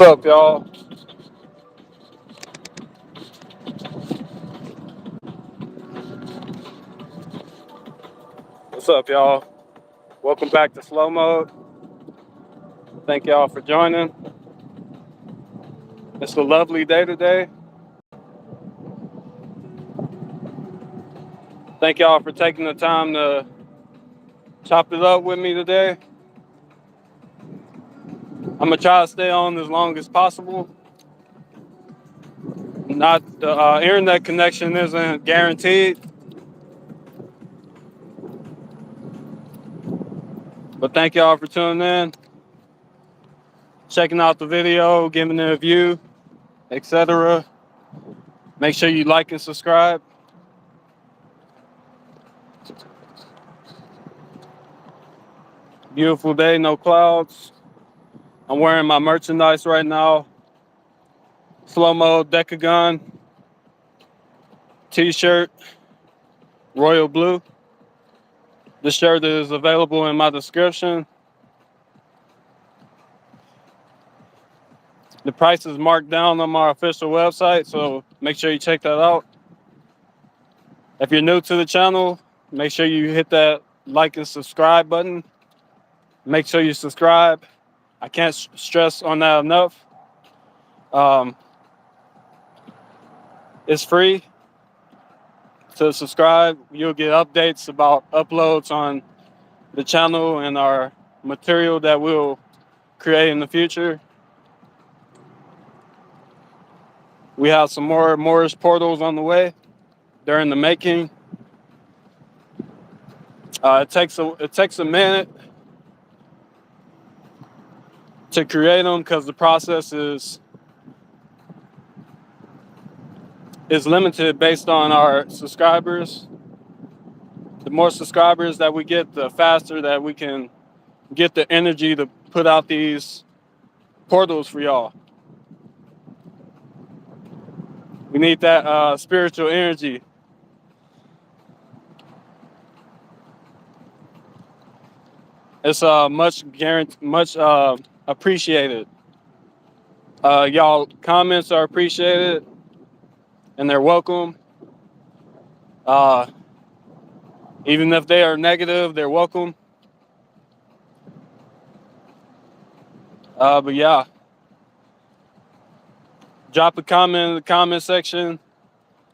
What's up, y'all? What's up, y'all? Welcome back to Slow Mode. Thank y'all for joining. It's a lovely day today. Thank y'all for taking the time to chop it up with me today. I'm gonna try to stay on as long as possible. Not the internet connection isn't guaranteed, but thank y'all for tuning in, checking out the video, giving it a view, etc. Make sure you like and subscribe. Beautiful day, no clouds. I'm wearing my merchandise right now. Slow-moed Decagon t-shirt, royal blue. The shirt is available in my description. The price is marked down on my official website, so make sure you check that out. If you're new to the channel, make sure you hit that like and subscribe button. Make sure you subscribe. I can't stress on that enough. It's free to subscribe. You'll get updates about uploads on the channel and our material that we'll create in the future. We have some more Moorish portals on the way. They're in the making. It takes a minute to create them because the process is limited based on our subscribers. The more subscribers that we get, the faster that we can get the energy to put out these portals for y'all. We need that spiritual energy. It's much appreciated. Y'all comments are appreciated and they're welcome. Even if they are negative, they're welcome. But yeah, drop a comment in the comment section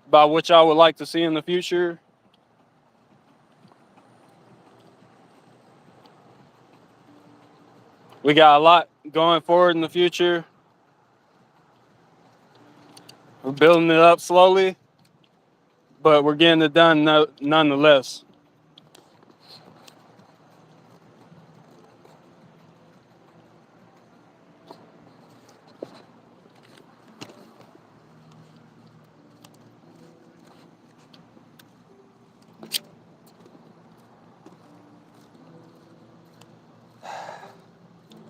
about what y'all would like to see in the future. We got a lot going forward in the future. We're building it up slowly, but we're getting it done nonetheless.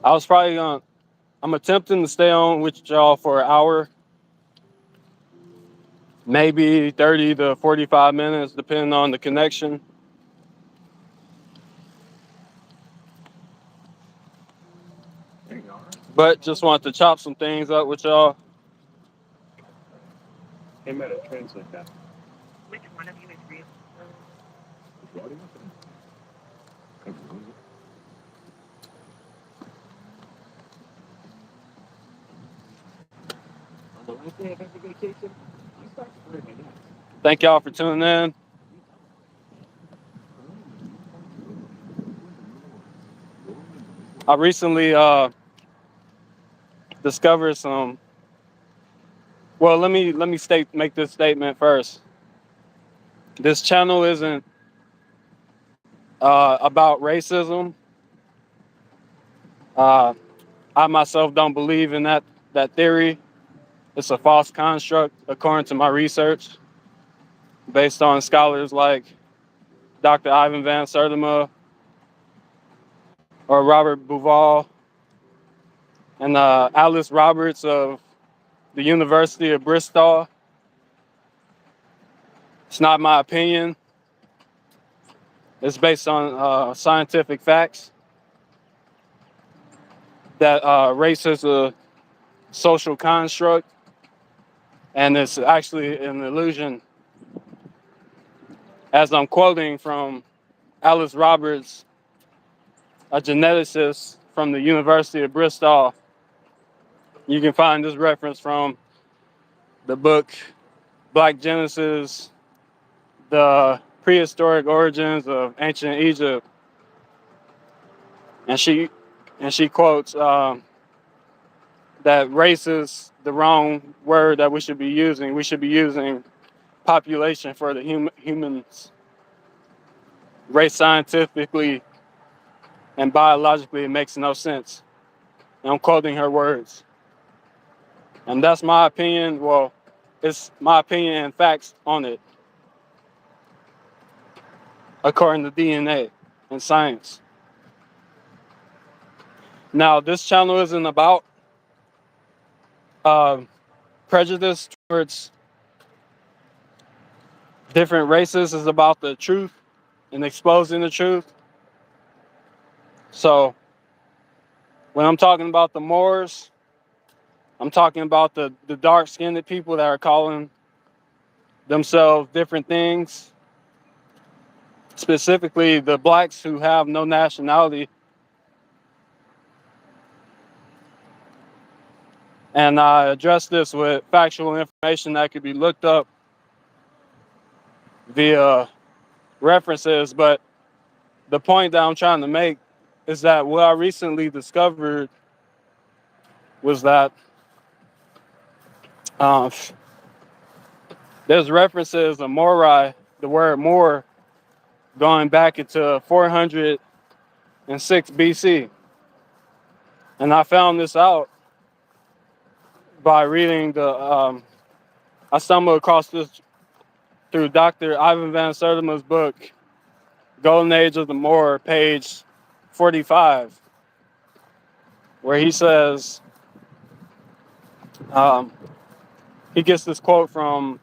I'm attempting to stay on with y'all for an hour, maybe 30 to 45 minutes, depending on the connection. But just want to chop some things up with y'all. Hey, Meta, translate that. Which one of you is real? On the last day of every vacation, you start to learn my next. Thank y'all for tuning in. I recently discovered some. Well, let me make this statement first. This channel isn't about racism. I myself don't believe in that theory. It's a false construct according to my research, based on scholars like Dr. Ivan Van Sertima or Robert Bauval and Alice Roberts of the University of Bristol. It's not my opinion. It's based on scientific facts that race is a social construct, and it's actually an illusion, as I'm quoting from Alice Roberts, a geneticist from the University of Bristol. You can find this reference from the book Black Genesis, the prehistoric origins of ancient Egypt. And she quotes that race is the wrong word that we should be using. We should be using population for the humans. Race scientifically and biologically, it makes no sense. And I'm quoting her words. And that's my opinion. Well, it's my opinion and facts on it, according to DNA and science. Now, this channel isn't about prejudice towards different races. It's about the truth and exposing the truth. So when I'm talking about the Moors, I'm talking about the dark-skinned people that are calling themselves different things, specifically the blacks who have no nationality. And I address this with factual information that could be looked up via references. But the point that I'm trying to make is that what I recently discovered was that there's references of mauri, the word moor, going back into 406 BC. And I found this out by reading I stumbled across this through Dr. Ivan Van Sertima's book, Golden Age of the Moor, page 45, where he says, he gets this quote from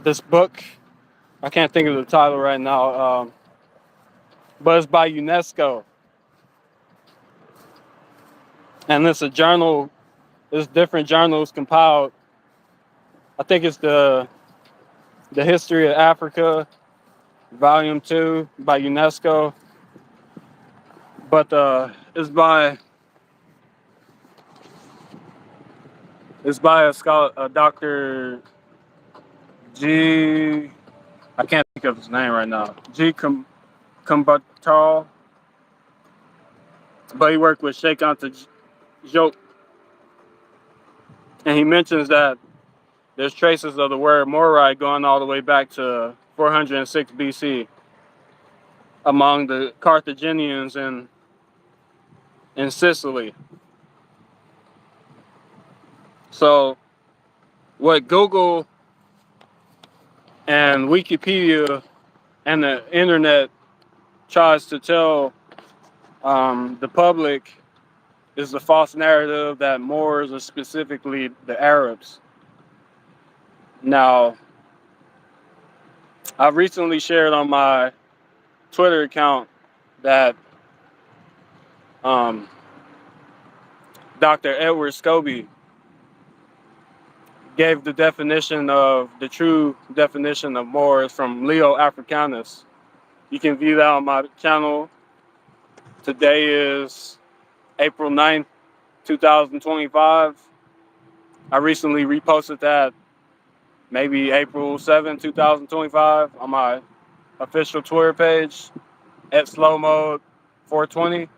this book. I can't think of the title right now, but it's by UNESCO. And it's a journal, there's different journals compiled. I think it's the History of Africa, Volume 2 by UNESCO. But it's by a scholar, Dr. G. I can't think of his name right now. G. Kumbatal. But he worked with Sheikh Anta Diop. And he mentions that there's traces of the word Mauri going all the way back to 406 BC among the Carthaginians in Sicily. So what Google and Wikipedia and the internet tries to tell the public is the false narrative that Moors are specifically the Arabs. Now, I recently shared on my Twitter account that Dr. Edward Scobie gave the true definition of Moors from Leo Africanus. You can view that on my channel. Today is April 9th, 2025. I recently reposted that maybe April 7th, 2025 on my official Twitter page at SLOWMOED 420.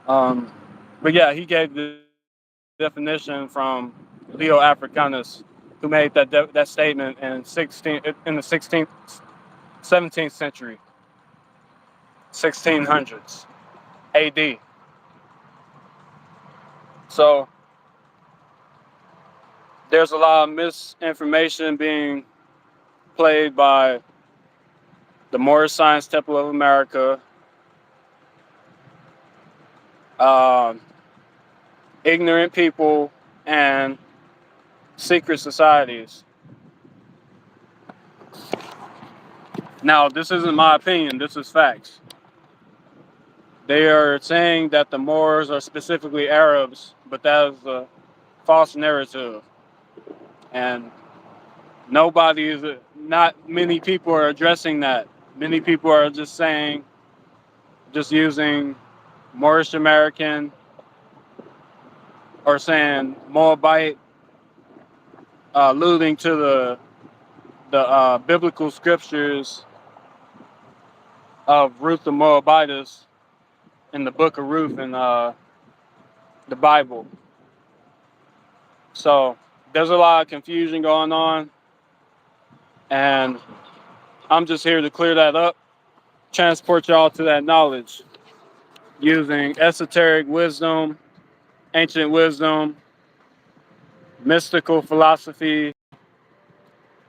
But yeah, he gave the definition from Leo Africanus, who made that statement in the 16th, 17th century, 1600s AD. So there's a lot of misinformation being played by the moorishsciencetemple of America, ignorant people, and secret societies. Now, this isn't my opinion, this is facts. They are saying that the Moors are specifically Arabs, but that is a false narrative. And not many people are addressing that. Many people are just saying, just using Moorish American or saying Moabite, alluding to the biblical scriptures of Ruth the Moabitess in the book of Ruth in the Bible. So there's a lot of confusion going on, and I'm just here to clear that up, transport y'all to that knowledge using esoteric wisdom, ancient wisdom, mystical philosophy,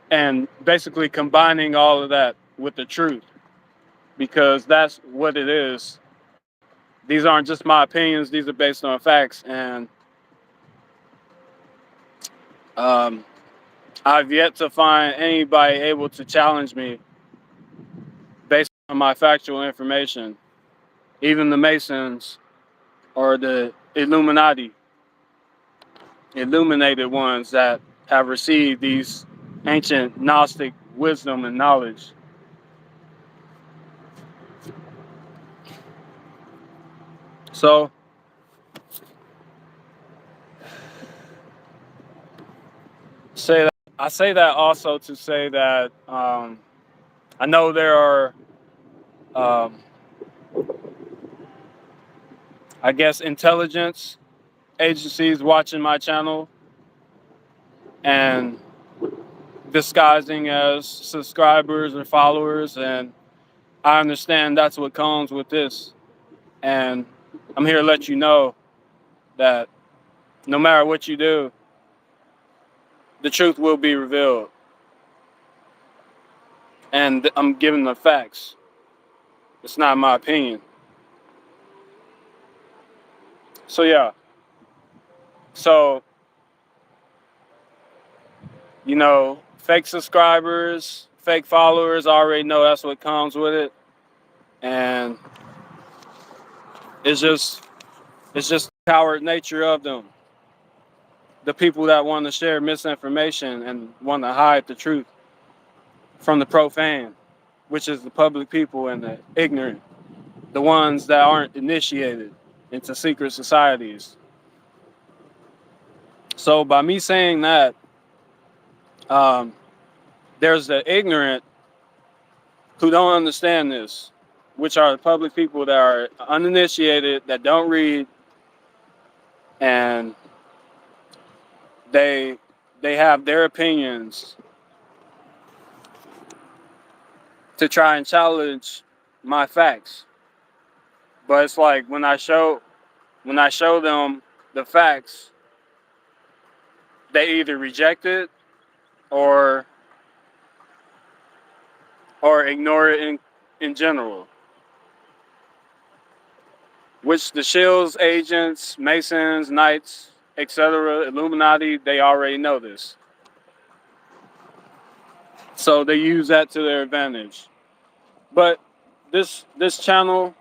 and basically combining all of that with the truth, because that's what it is. These aren't just my opinions, these are based on facts, and um, I've yet to find anybody able to challenge me based on my factual information. Even the Masons or the illuminated ones that have received these ancient Gnostic wisdom and knowledge. So, I say that also to say that I know there are, um, I guess, intelligence agencies watching my channel and disguising as subscribers or followers, and I understand that's what comes with this. And I'm here to let you know that no matter what you do, the truth will be revealed. And I'm giving the facts. It's not my opinion. So yeah. So, fake subscribers, fake followers, I already know that's what comes with it. And it's just the coward nature of them. The people that want to share misinformation and want to hide the truth from the profane, which is the public people and the ignorant, the ones that aren't initiated into secret societies. So by me saying that, um, there's the ignorant who don't understand this, which are the public people that are uninitiated, that don't read, and they have their opinions to try and challenge my facts. But it's like when I show them the facts, they either reject it or ignore it in general. Which the Shields agents, Masons, Knights, etc., Illuminati, they already know this. So they use that to their advantage. But this channel,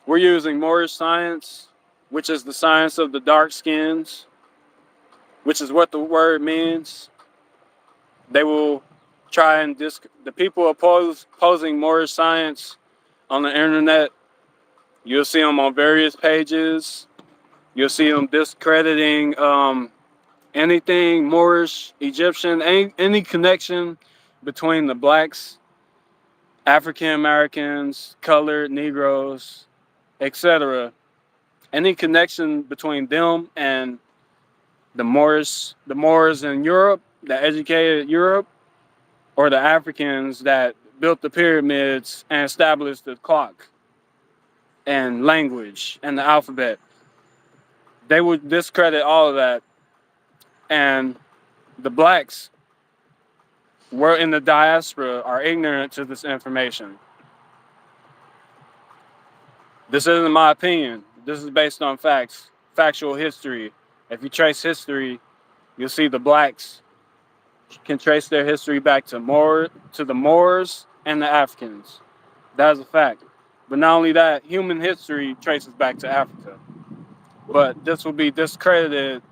we're using Moorish science, which is the science of the dark skins, which is what the word means. They will try and the people opposing Moorish science on the internet. You'll see them on various pages. You'll see them discrediting anything Moorish, Egyptian, any connection between the blacks, African Americans, colored Negroes, etc. Any connection between them and the Moors in Europe, the educated Europe, or the Africans that built the pyramids and established the clock and language and the alphabet. They would discredit all of that. And the blacks were in the diaspora are ignorant to this information. This isn't my opinion. This is based on facts, factual history. If you trace history, you'll see the blacks can trace their history back to the Moors and the Africans. That is a fact. But not only that, human history traces back to Africa. But this will be discredited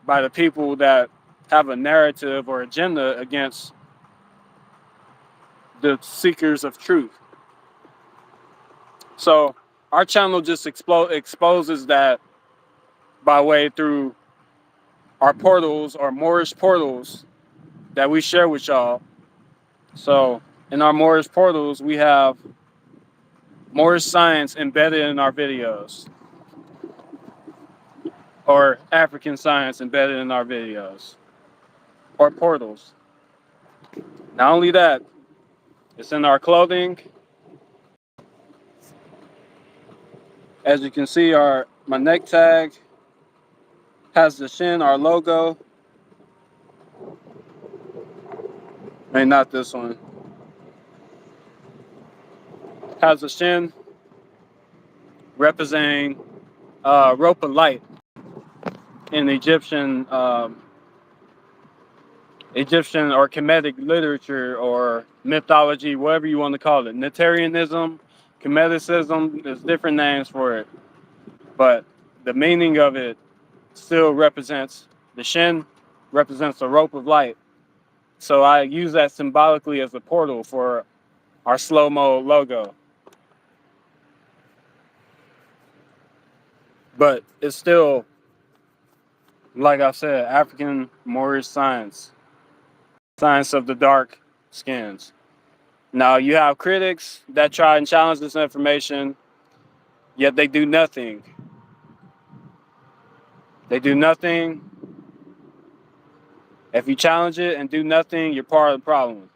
by the people that have a narrative or agenda against the seekers of truth. So our channel just exposes that by way through our portals or Moorish portals that we share with y'all. So in our Moorish portals, we have Moorish science embedded in our videos, or African science embedded in our videos, or portals. Not only that, it's in our clothing. As you can see, my neck tag has the Shin, our logo. Maybe not this one. Has the Shin representing rope of light in Egyptian or Kemetic literature or mythology, whatever you want to call it. Natarianism, Kemeticism, there's different names for it. But the meaning of it still represents, the Shin represents the rope of light. So I use that symbolically as a portal for our slow-moed logo. But it's still, like I said, African Moorish science of the dark skins. Now you have critics that try and challenge this information, yet they do nothing. They do nothing. If you challenge it and do nothing, you're part of the problem.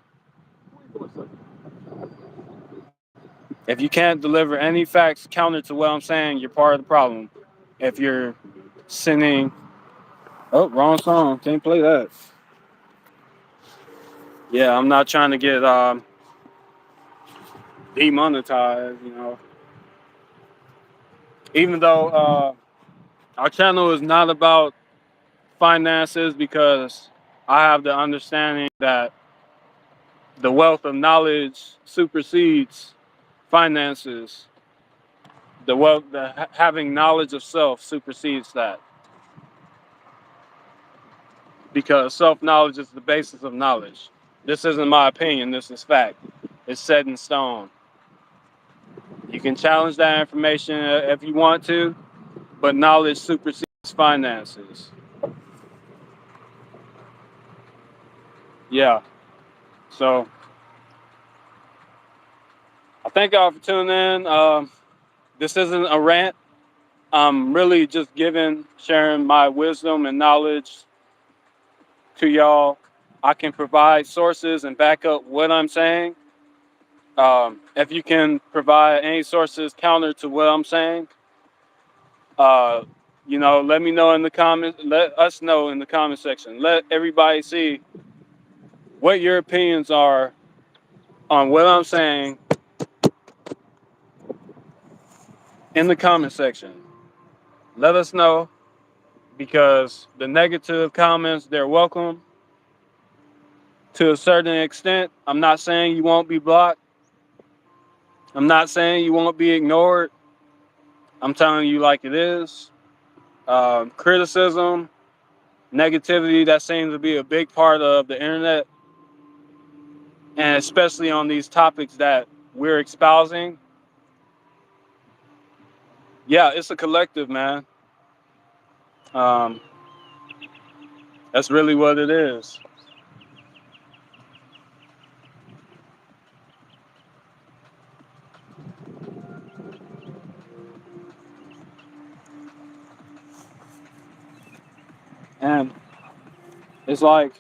If you can't deliver any facts counter to what I'm saying, you're part of the problem. If you're sending, oh, wrong song, can't play that. Yeah, I'm not trying to get demonetized, you know. Even though our channel is not about finances, because I have the understanding that the wealth of knowledge supersedes finances. Having knowledge of self supersedes that, because self-knowledge is the basis of knowledge. This isn't my opinion, this is fact. It's set in stone. You can challenge that information if you want to, but knowledge supersedes finances. Yeah. So I thank y'all for tuning in. This isn't a rant. I'm really just sharing my wisdom and knowledge to y'all. I can provide sources and back up what I'm saying. If you can provide any sources counter to what I'm saying, let me know in the comments. Let us know in the comment section. Let everybody see what your opinions are on what I'm saying in the comment section. Let us know, because the negative comments, they're welcome to a certain extent. I'm not saying you won't be blocked. I'm not saying you won't be ignored. I'm telling you like it is. Criticism, negativity, that seems to be a big part of the internet, and especially on these topics that we're espousing. Yeah, it's a collective, man. That's really what it is. And it's like,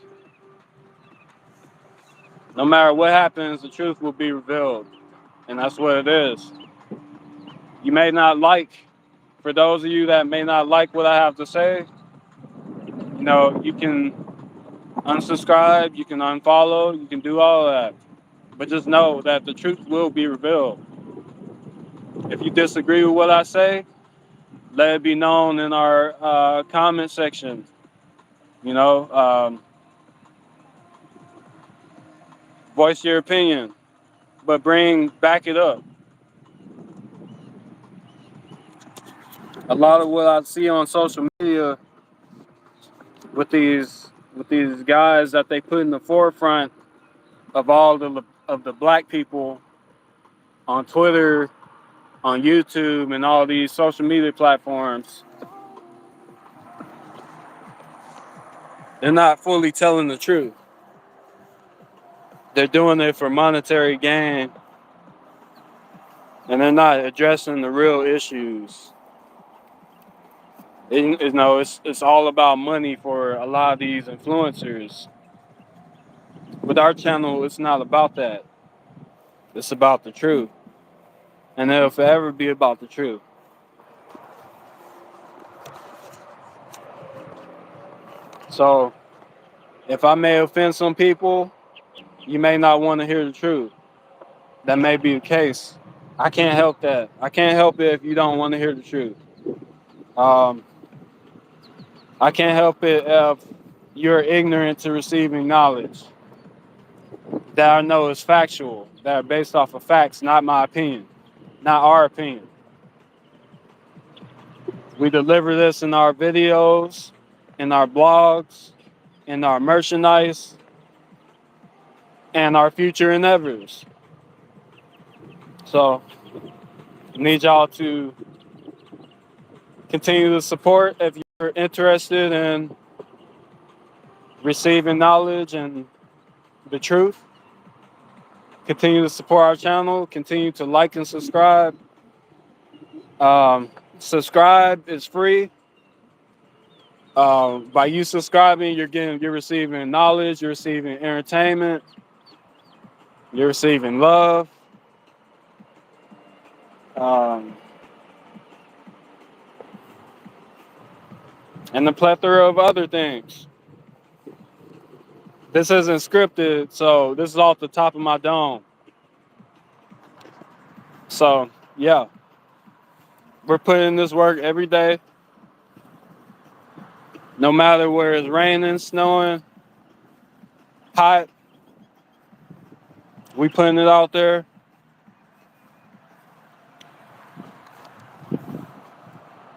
no matter what happens, the truth will be revealed. And that's what it is. You may not like, for those of you that may not like what I have to say, you can unsubscribe, you can unfollow, you can do all of that. But just know that the truth will be revealed. If you disagree with what I say, let it be known in our comment section. Voice your opinion, but back it up. A lot of what I see on social media with these guys that they put in the forefront of all of the black people on Twitter, on YouTube, and all these social media platforms, they're not fully telling the truth. They're doing it for monetary gain, and they're not addressing the real issues. It's all about money for a lot of these influencers. With our channel, it's not about that. It's about the truth, and it'll forever be about the truth. So, if I may offend some people, you may not want to hear the truth. That may be the case. I can't help that. I can't help it if you don't want to hear the truth. Um, I can't help it if you're ignorant to receiving knowledge that I know is factual, that are based off of facts, not my opinion, not our opinion. We deliver this in our videos, in our blogs, in our merchandise, and our future endeavors. So, I need y'all to continue to support if you're interested in receiving knowledge and the truth. Continue to support our channel. Continue to like and subscribe. Subscribe is free. By you subscribing, you're receiving knowledge. You're receiving entertainment. You're receiving love. And a plethora of other things. This isn't scripted, so this is off the top of my dome. So, yeah, we're putting in this work every day, no matter where it's raining, snowing, hot. We putting it out there.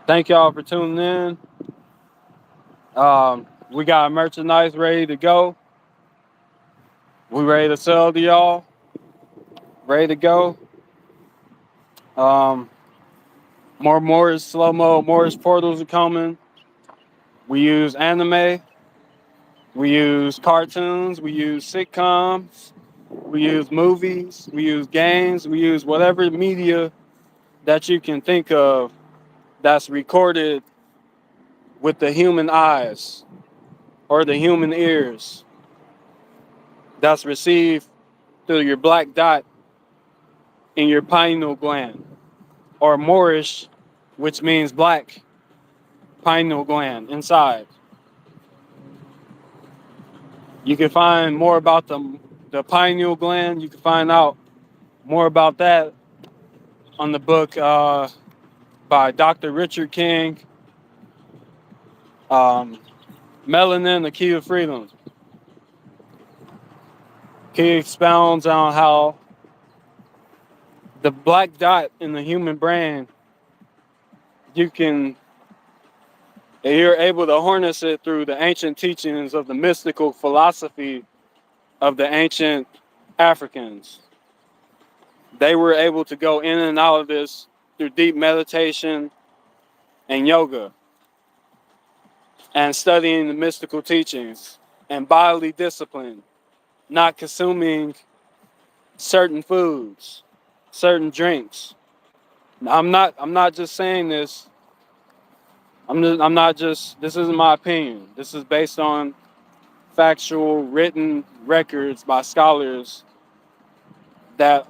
Thank y'all for tuning in. We got merchandise ready to go. We ready to sell to y'all. Ready to go. More Moorish slow-mo, Moorish portals are coming. We use anime. We use cartoons. We use sitcoms. We use movies. We use games. We use whatever media that you can think of that's recorded with the human eyes or the human ears, that's received through your black dot in your pineal gland, or moorish, which means black pineal gland inside. You can find more about the pineal gland. You can find out more about that on the book by Dr. Richard King, Melanin, the Key of Freedom. He expounds on how the black dot in the human brain, you're able to harness it through the ancient teachings of the mystical philosophy of the ancient Africans. They were able to go in and out of this through deep meditation and yoga and studying the mystical teachings and bodily discipline, not consuming certain foods, certain drinks. I'm not just saying this. I'm not just, this isn't my opinion. This is based on factual written records by scholars that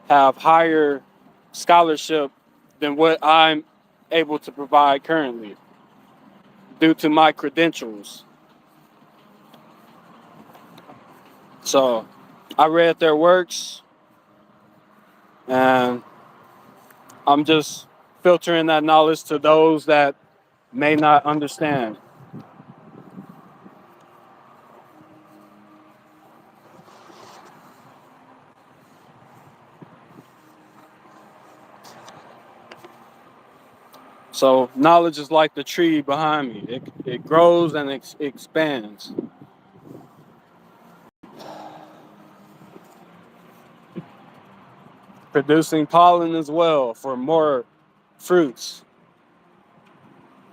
have higher scholarship than what I'm able to provide currently due to my credentials. So I read their works and I'm just filtering that knowledge to those that may not understand. So knowledge is like the tree behind me. It grows and expands, producing pollen as well for more fruits,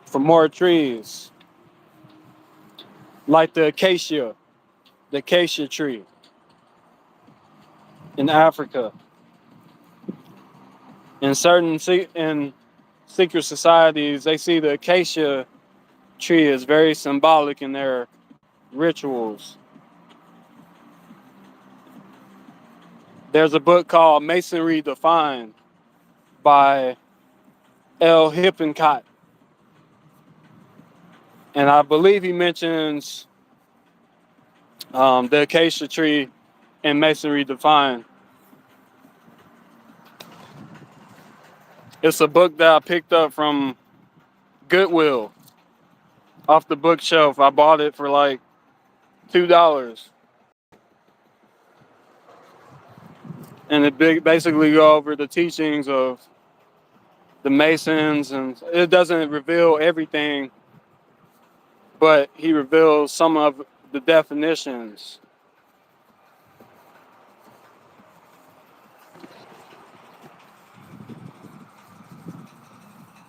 for more trees, like the acacia tree in Africa. In certain secret societies, they see the acacia tree as very symbolic in their rituals. There's a book called Masonry Defined by L. Hippencott, and I believe he mentions the acacia tree in Masonry Defined. It's a book that I picked up from Goodwill off the bookshelf. I bought it for like $2, and it basically go over the teachings of the Masons, and it doesn't reveal everything, but he reveals some of the definitions.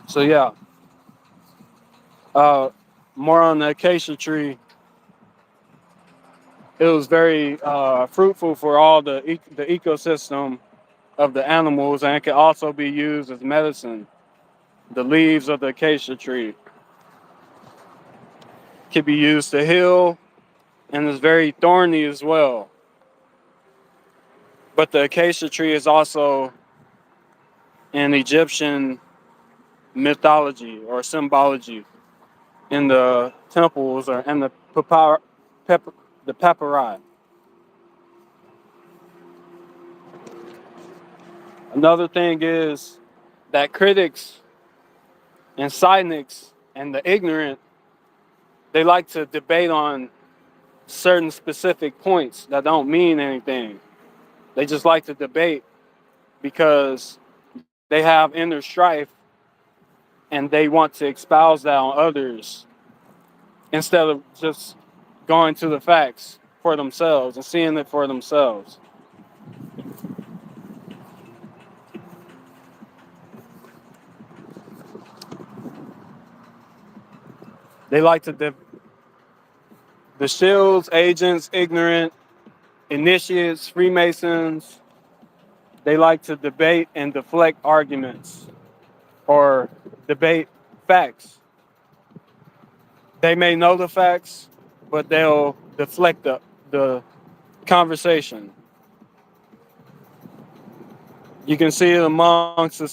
So yeah, more on the acacia tree. It was very fruitful for all the ecosystem of the animals, and it can also be used as medicine. The leaves of the acacia tree can be used to heal, and is very thorny as well. But the acacia tree is also in Egyptian mythology or symbology in the temples or in the papyri. Another thing is that critics and cynics and the ignorant, they like to debate on certain specific points that don't mean anything. They just like to debate because they have inner strife and they want to espouse that on others instead of just going to the facts for themselves and seeing it for themselves. They like to the shields, agents, ignorant, initiates, Freemasons, they like to debate and deflect arguments or debate facts. They may know the facts, but they'll deflect the conversation. You can see it amongst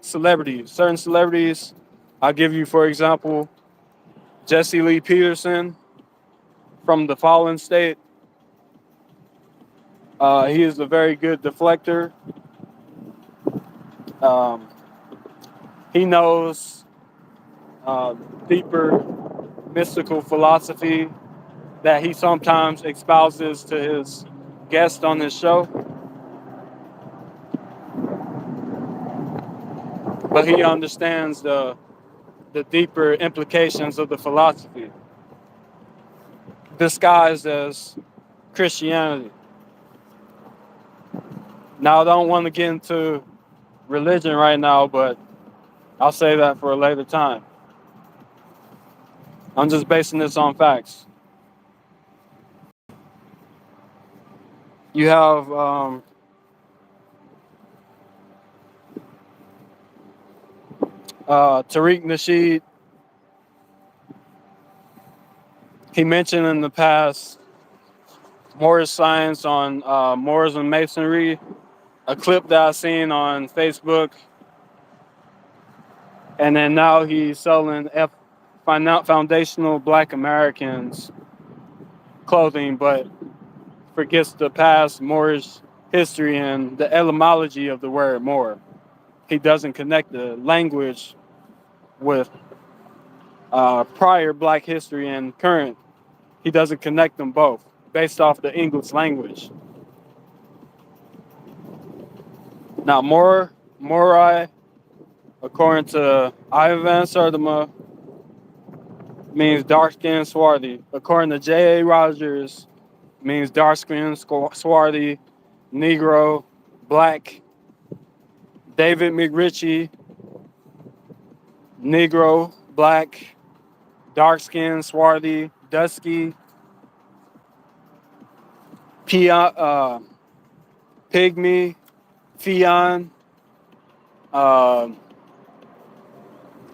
celebrities. Certain celebrities, I'll give you, for example, Jesse Lee Peterson from the Fallen State. He is a very good deflector. Um, he knows deeper mystical philosophy that he sometimes espouses to his guests on his show. But he understands the deeper implications of the philosophy, disguised as Christianity. Now, I don't want to get into religion right now, but I'll say that for a later time. I'm just basing this on facts. You have Tariq Nasheed. He mentioned in the past Moorish science on Moors and Masonry, a clip that I seen on Facebook, and then now he's selling foundational Black Americans clothing, but forgets the past Moorish history and the etymology of the word Moor. He doesn't connect the language with prior Black history and current. He doesn't connect them both based off the English language. Now, Mauri According to Ivan Sardama, means dark skinned swarthy. According to J.A. Rogers, means dark skinned swarthy, Negro, black. David McRitchie, Negro, black, dark skinned swarthy, dusky, pygmy, Fion, uh,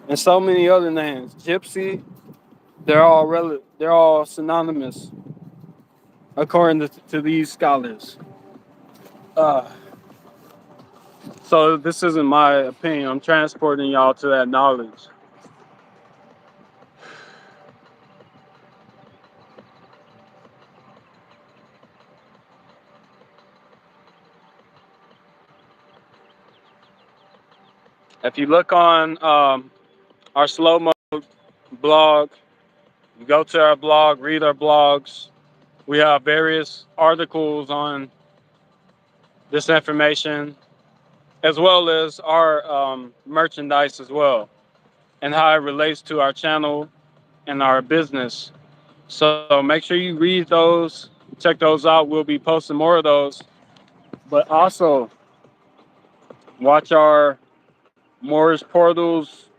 and so many other names. Gypsy, they're all synonymous according to these scholars. Uh, so this isn't my opinion. I'm transporting y'all to that knowledge. If you look on our slow mode blog, you go to our blog, read our blogs. We have various articles on this information, as well as our merchandise as well, and how it relates to our channel and our business. So make sure you read those, check those out. We'll be posting more of those. But also watch our Moorish portals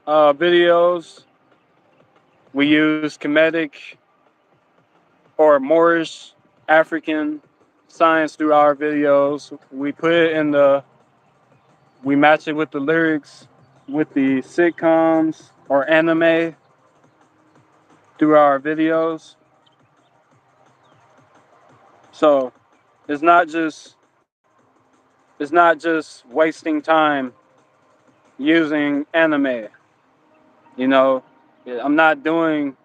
videos. We use Kemetic or Moorish African science through our videos. We put it in we match it with the lyrics, with the sitcoms or anime through our videos. So it's not just it's not just wasting time using anime. You know, I'm not doing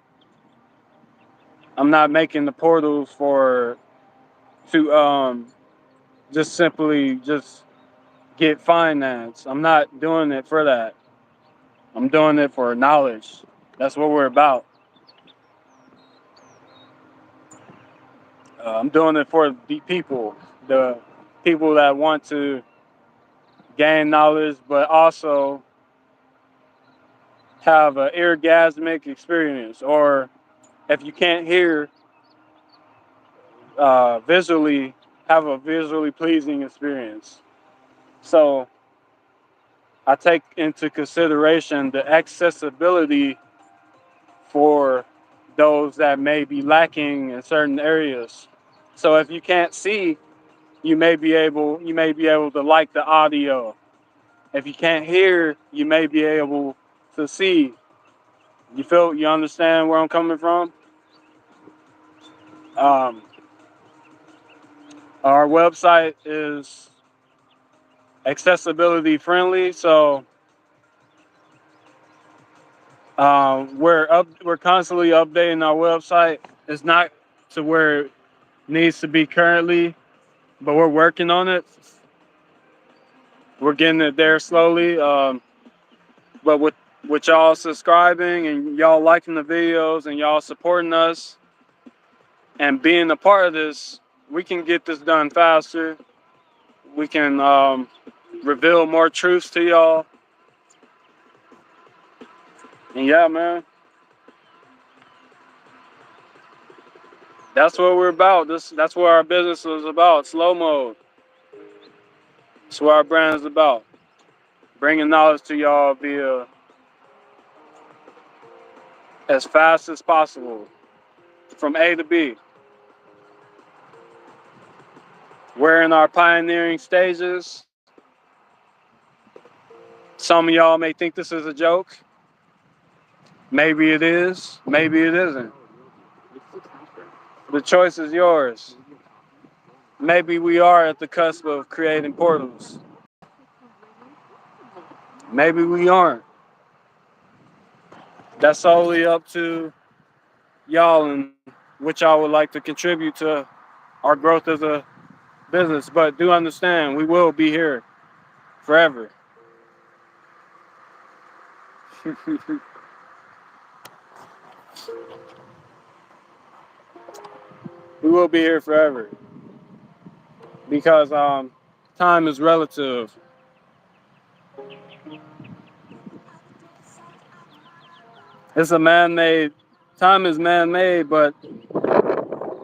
I'm not making the portals for to just simply just get finance. I'm not doing it for that. I'm doing it for knowledge. That's what we're about. I'm doing it for the people that want to gain knowledge, but also have an orgasmic experience. Or if you can't hear visually, have a visually pleasing experience. So I take into consideration the accessibility for those that may be lacking in certain areas. So if you can't see, you may be able to like the audio. If you can't hear, you may be able to see. You understand where I'm coming from? Um, our website is accessibility friendly, so we're constantly updating our website. It's not to where it needs to be currently, but we're working on it. We're getting it there slowly. But with y'all subscribing and y'all liking the videos and y'all supporting us and being a part of this, we can get this done faster. We can reveal more truths to y'all. And yeah, man, that's what we're about. That's what our business is about. Slow mode. That's what our brand is about. Bringing knowledge to y'all via as fast as possible from A to B. We're in our pioneering stages. Some of y'all may think this is a joke. Maybe it is. Maybe it isn't. The choice is yours. Maybe we are at the cusp of creating portals. Maybe we aren't. That's solely up to y'all and what y'all would like to contribute to our growth as a business. But do understand, we will be here forever. We will be here forever because time is relative. It's a man-made. Time is man-made, but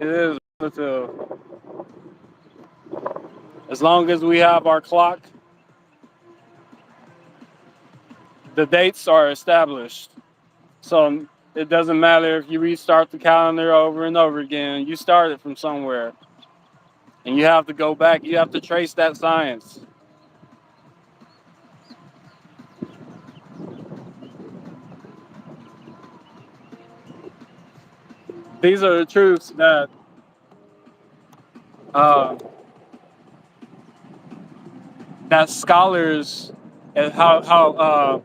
it is relative. As long as we have our clock, the dates are established. So it doesn't matter if you restart the calendar over and over again. You started from somewhere, and you have to go back. You have to trace that science. These are the truths that uh, that scholars and how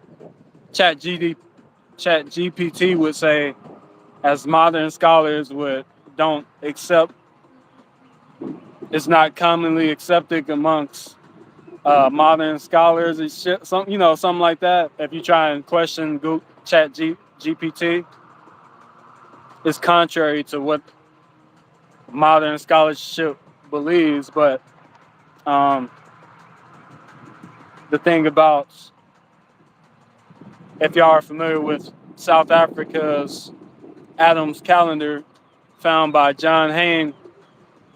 Chat GPT would say, as modern scholars would don't accept. It's not commonly accepted amongst modern scholars and shit. Something like that. If you try and question GPT, it's contrary to what modern scholarship believes. But um, the thing about, if y'all are familiar with South Africa's Adam's calendar, found by John Hayne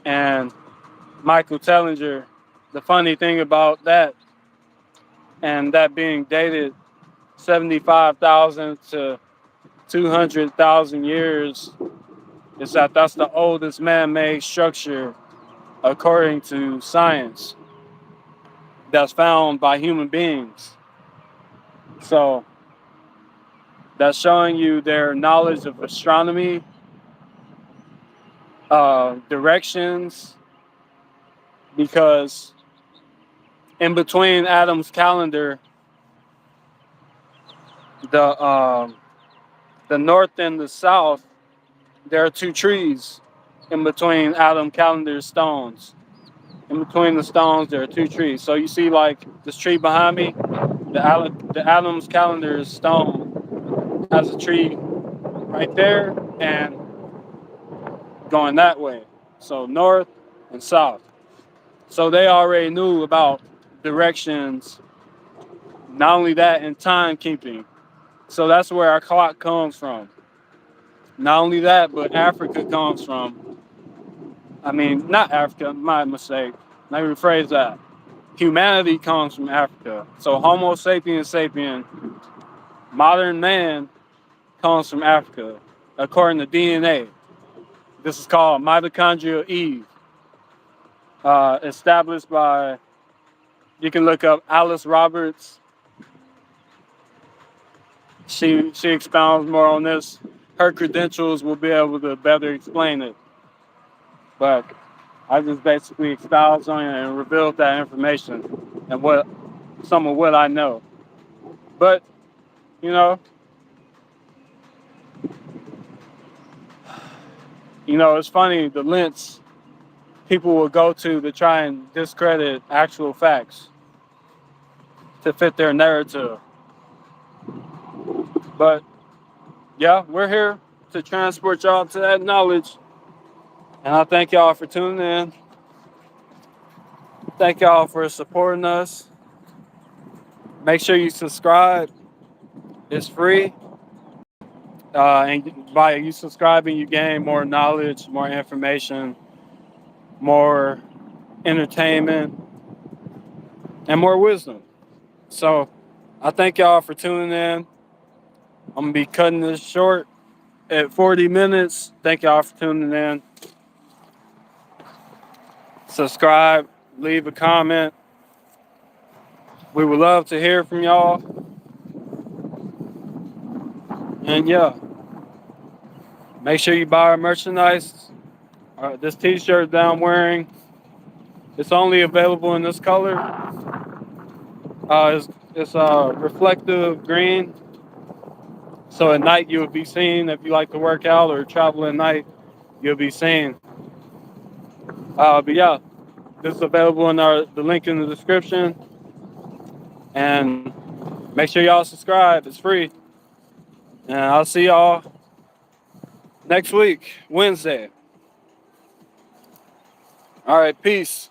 and Michael Tellinger, the funny thing about that, and that being dated 75,000 to 200,000 years, is that that's the oldest man-made structure according to science that's found by human beings. So that's showing you their knowledge of astronomy, directions, because in between Adam's calendar, the north and the south, there are two trees in between Adam calendar's stones. In between the stones, there are two trees. So you see, like this tree behind me, the Adam's calendar stone has a tree right there and going that way. So north and south. So they already knew about directions, not only that, and timekeeping. So that's where our clock comes from. Not only that, but Africa comes from. I mean, not Africa, my mistake. Let me rephrase that. Humanity comes from Africa. So Homo sapiens sapien, modern man, comes from Africa, according to DNA. This is called mitochondrial Eve, established by, you can look up Alice Roberts. She expounds more on this. Her credentials will be able to better explain it. But I just basically expound on it and revealed that information and some of what I know. But, you know, it's funny, the lengths people will go to try and discredit actual facts to fit their narrative. But yeah, we're here to transport y'all to that knowledge. And I thank y'all for tuning in. Thank y'all for supporting us. Make sure you subscribe. It's free. And by you subscribing, you gain more knowledge, more information, more entertainment, and more wisdom. So I thank y'all for tuning in. I'm going to be cutting this short at 40 minutes. Thank y'all for tuning in. Subscribe, leave a comment. We would love to hear from y'all. And yeah, make sure you buy our merchandise. This t-shirt that I'm wearing, it's only available in this color. It's reflective green. So at night you'll be seen. If you like to work out or travel at night, you'll be seen. But yeah, this is available in the link in the description. And make sure y'all subscribe. It's free. And I'll see y'all next week, Wednesday. All right, peace.